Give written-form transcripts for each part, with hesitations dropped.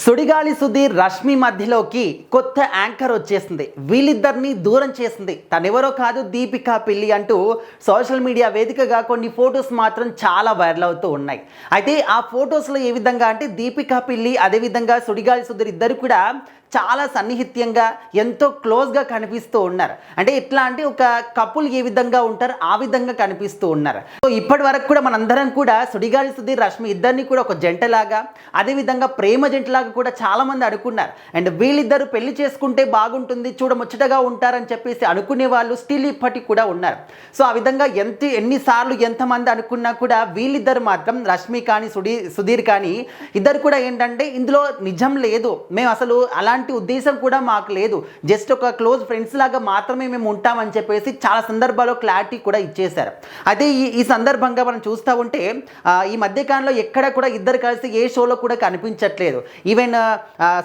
సుడిగాలి సుధీర్ రష్మి మధ్యలోకి కొత్త యాంకర్ వచ్చేసింది. వీళ్ళిద్దరిని దూరం చేసింది తనెవరో కాదు, దీపికా పిల్లి అంటూ సోషల్ మీడియా వేదికగా కొన్ని ఫొటోస్ మాత్రం చాలా వైరల్ అవుతూ ఉన్నాయి. అయితే ఆ ఫొటోస్లో ఏ విధంగా అంటే దీపికా పిల్లి అదేవిధంగా సుడిగాలి సుధీర్ ఇద్దరు కూడా చాలా సన్నిహిత్యంగా ఎంతో క్లోజ్గా కనిపిస్తూ ఉన్నారు. అంటే ఎట్లా అంటే ఒక కపుల్ ఏ విధంగా ఉంటారు ఆ విధంగా కనిపిస్తూ ఉన్నారు. సో ఇప్పటి వరకు కూడా మనందరం కూడా సుడిగాలి సుధీర్ రష్మి ఇద్దరిని కూడా ఒక జంటలాగా అదేవిధంగా ప్రేమ జంటలాగా కూడా చాలామంది అనుకున్నారు. అండ్ వీళ్ళిద్దరూ పెళ్లి చేసుకుంటే బాగుంటుంది, చూడముచ్చటగా ఉంటారని చెప్పేసి అనుకునే వాళ్ళు స్టిల్ ఇప్పటికి కూడా ఉన్నారు. సో ఆ విధంగా ఎన్నిసార్లు ఎంతమంది అనుకున్నా కూడా వీళ్ళిద్దరు మాత్రం రష్మి కానీ సుధీర్ కానీ ఇద్దరు కూడా ఏంటంటే ఇందులో నిజం లేదు, మేము అసలు అలాంటి ఉద్దేశం కూడా మాకు లేదు, జస్ట్ ఒక క్లోజ్ ఫ్రెండ్స్ లాగా మాత్రమే మేము ఉంటామని చెప్పేసి చాలా సందర్భాల్లో క్లారిటీ కూడా ఇచ్చేశారు. అదే ఈ సందర్భంగా మనం చూస్తూ ఉంటే ఈ మధ్యకాలంలో ఎక్కడ కూడా ఇద్దరు కలిసి ఏ షోలో కూడా కనిపించట్లేదు. ఈవెన్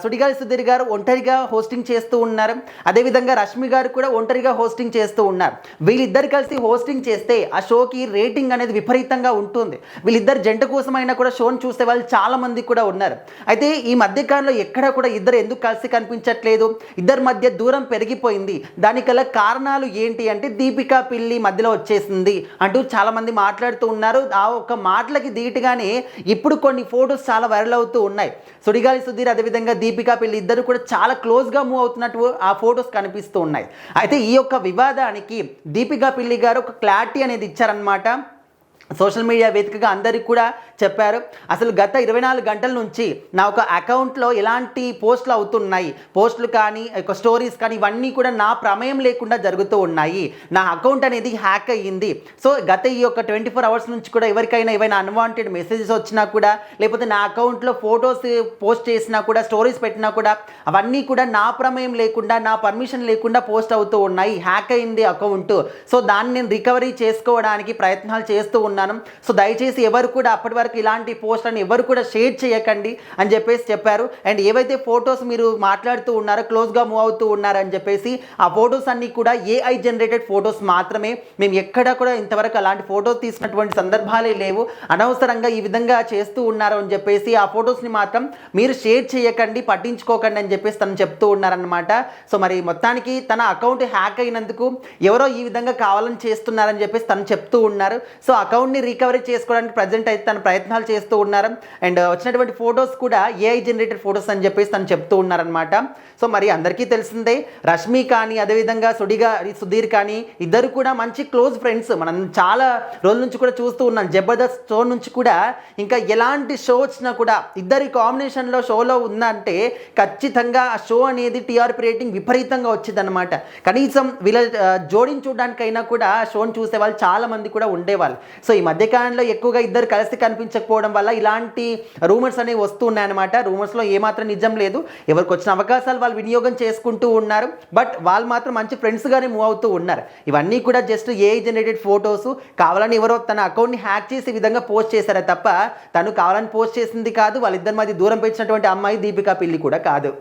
సుడిగాలి సుధీర్ గారు ఒంటరిగా హోస్టింగ్ చేస్తూ ఉన్నారు, అదేవిధంగా రష్మి గారు కూడా ఒంటరిగా హోస్టింగ్ చేస్తూ ఉన్నారు. వీళ్ళిద్దరు కలిసి హోస్టింగ్ చేస్తే ఆ షోకి రేటింగ్ అనేది విపరీతంగా ఉంటుంది. వీళ్ళిద్దరు జంట కోసమైనా కూడా షోని చూసే వాళ్ళు చాలా మంది కూడా ఉన్నారు. అయితే ఈ మధ్యకాలంలో ఎక్కడ కూడా ఇద్దరు ఎందుకు కలిసి కనిపించట్లేదు, ఇద్దరి మధ్య దూరం పెరిగిపోయింది, దానికల కారణాలు ఏంటి అంటే దీపికా పిల్లి మధ్యలో వచ్చేసింది అంటూ చాలా మంది మాట్లాడుతూ ఉన్నారు. ఆ ఒక్క మాటలకి ధీటుగానే ఇప్పుడు కొన్ని ఫొటోస్ చాలా వైరల్ అవుతూ ఉన్నాయి. సుడిగాలి సుధీర్ అదేవిధంగా దీపికా పిల్లి ఇద్దరు కూడా చాలా క్లోజ్గా మూవ్ అవుతున్నట్టు ఆ ఫొటోస్ కనిపిస్తూ ఉన్నాయి. అయితే ఈ యొక్క వివాదానికి దీపికా పిల్లి గారు ఒక క్లారిటీ అనేది ఇచ్చారనమాట. సోషల్ మీడియా వేదికగా అందరికి కూడా చెప్పారు. అసలు గత 24 గంటల నుంచి నా ఒక అకౌంట్లో ఎలాంటి పోస్టులు అవుతున్నాయి, పోస్టులు కానీ స్టోరీస్ కానీ ఇవన్నీ కూడా నా ప్రమేయం లేకుండా జరుగుతూ ఉన్నాయి. నా అకౌంట్ అనేది హ్యాక్ అయ్యింది. సో గత ఈ యొక్క 24 అవర్స్ నుంచి కూడా ఎవరికైనా ఏవైనా అన్వాంటెడ్ మెసేజెస్ వచ్చినా కూడా లేకపోతే నా అకౌంట్లో ఫొటోస్ పోస్ట్ చేసినా కూడా స్టోరీస్ పెట్టినా కూడా అవన్నీ కూడా నా ప్రమేయం లేకుండా నా పర్మిషన్ లేకుండా పోస్ట్ అవుతూ ఉన్నాయి. హ్యాక్ అయింది అకౌంట్. సో దాన్ని నేను రికవరీ చేసుకోవడానికి ప్రయత్నాలు చేస్తూ ఉన్నాను. సో దయచేసి ఎవరు కూడా అప్పటి వరకు ఇలాంటి పోస్ట్లను ఎవరు కూడా షేర్ చేయకండి అని చెప్పేసి చెప్పారు. అండ్ ఏవైతే ఫొటోస్ మీరు మాట్లాడుతూ ఉన్నారో క్లోజ్గా మూవ్ అవుతూ ఉన్నారని చెప్పేసి ఆ ఫొటోస్ అన్నీ కూడా ఏఐ జనరేటెడ్ ఫొటోస్ మాత్రమే, మేము ఎక్కడ కూడా ఇంతవరకు అలాంటి ఫొటోస్ తీసినటువంటి సందర్భాలే లేవు, అనవసరంగా ఈ విధంగా చేస్తూ ఉన్నారు అని చెప్పేసి ఆ ఫొటోస్ని మాత్రం మీరు షేర్ చేయకండి, పట్టించుకోకండి అని చెప్పేసి తను చెప్తూ ఉన్నారనమాట. సో మరి మొత్తానికి తన అకౌంట్ హ్యాక్ అయినందుకు ఎవరో ఈ విధంగా కావాలని చేస్తున్నారని చెప్పేసి తను చెప్తూ ఉన్నారు. సో అకౌంట్ని రికవరీ చేసుకోవడానికి ప్రజెంట్ అయితే తన ప్రయత్నాలు చేస్తూ ఉన్నారు. అండ్ వచ్చినటువంటి ఫొటోస్ కూడా ఏఐ జనరేటెడ్ ఫొటోస్ అని చెప్పేసి తను చెప్తూ ఉన్నారనమాట. సో మరి అందరికీ తెలిసిందే రష్మి కానీ అదేవిధంగా సుధీర్ కానీ ఇద్దరు కూడా మంచి క్లోజ్ ఫ్రెండ్స్. మనం చాలా రోజుల నుంచి కూడా చూస్తూ ఉన్నాం. జబర్దస్త్ షో నుంచి కూడా ఇంకా ఎలాంటి షో వచ్చినా కూడా ఇద్దరి కాంబినేషన్లో షోలో ఉందంటే ఖచ్చితంగా ఆ షో అనేది టీఆర్పీ రేటింగ్ విపరీతంగా వచ్చిందనమాట. కనీసం వీళ్ళ జోడిని చూడడానికైనా కూడా ఆ షోని చూసే వాళ్ళు చాలా మంది కూడా ఉండేవాళ్ళు. సో ఈ మధ్యకాలంలో ఎక్కువగా ఇద్దరు కలిసి కనిపించకపోవడం వల్ల ఇలాంటి రూమర్స్ అనేవి వస్తూ ఉన్నాయన్నమాట. రూమర్స్లో ఏమాత్రం నిజం లేదు, ఎవరికి వచ్చిన అవకాశాలు వాళ్ళు వినియోగం చేసుకుంటూ ఉన్నారు. బట్ వాళ్ళు మాత్రం మంచి ఫ్రెండ్స్గానే మూవ్ అవుతూ ఉన్నారు. ఇవన్నీ కూడా జస్ట్ ఏఐ జనరేటెడ్ ఫొటోస్, కావాలని ఎవరో తన అకౌంట్ని హ్యాక్ చేసి ఈ విధంగా పోస్ట్ చేశారే తప్ప తను కావాలని పోస్ట్ చేసింది కాదు. వాళ్ళిద్దరి మధ్య దూరం పెంచినటువంటి అమ్మాయి దీపికా పిల్లి కూడా కాదు.